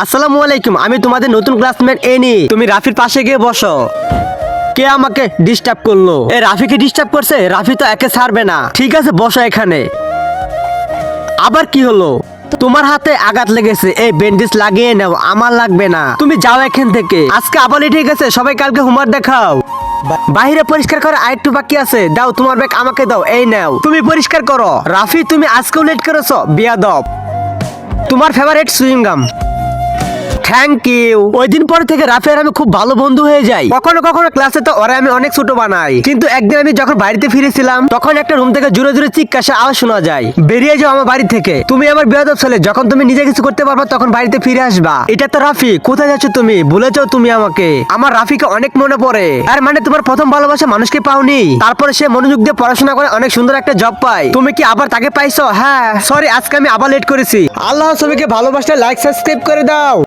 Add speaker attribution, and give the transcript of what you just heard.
Speaker 1: আসসালামু আলাইকুম, আমি তোমাদের নতুন ক্লাসমেট এনি। তুমি রাফির পাশে গিয়ে বসো। কে আমাকে ডিস্টার্ব করলো? এ রাফিকে ডিস্টার্ব করছে? রাফি তো একে ছাড়বে না। ঠিক আছে, বসো এখানে। আবার কি হলো? তোমার হাতে আঘাত লেগেছে, এই ব্যান্ডেজ লাগিয়ে নাও, আমার লাগবে না। তুমি যাও এখান থেকে। আজকে আবার ঠিক আছে, সবাই কালকে হোমওয়ার্ক দেখাও। বাইরে পরিষ্কার করা আরেকটু বাকি আছে, দাও তোমার ব্যাগ আমাকে দাও, এই নাও তুমি পরিষ্কার করো। রাফি তুমি আজকেও লেট করেছো, বিয়াদব। তোমার favourite swing gum. Thank you. ওই দিন পর থেকে রাফি আর আমি খুব ভালো বন্ধু হয়ে যাই। কখনো কখনো ক্লাসে তো ওরা আমি অনেক ছোট বানাই, কিন্তু একদিন আমি যখন বাড়িতে ফিরেছিলাম তখন একটা রুম থেকে জোরে জোরে চিৎকার আওয়াজ শোনা যায়। বেরিয়ে যাও আমার বাড়ি থেকে। তুমি আমার বেয়াদব ছেলে, যখন তুমি নিজে কিছু করতে পারবা তখন বাড়িতে ফিরে আসবা। এটা তো রাফি, কোথায় যাচ্ছ তুমি? ভুলে যাও তুমি আমাকে। আমার রাফিকে অনেক মনে পড়ে। আর মানে তোমার প্রথম ভালোবাসা মানুষকে পাওনি, তারপরে সে মনোযোগ দিয়ে পড়াশোনা করে অনেক সুন্দর একটা জব পায়। তুমি কি আবার তাকে পাইছো? হ্যাঁ সরি, আজকে আমি আবার লেট করেছি। আল্লাহ সবাইকে ভালোবাসলে লাইক সাবস্ক্রাইব করে দাও।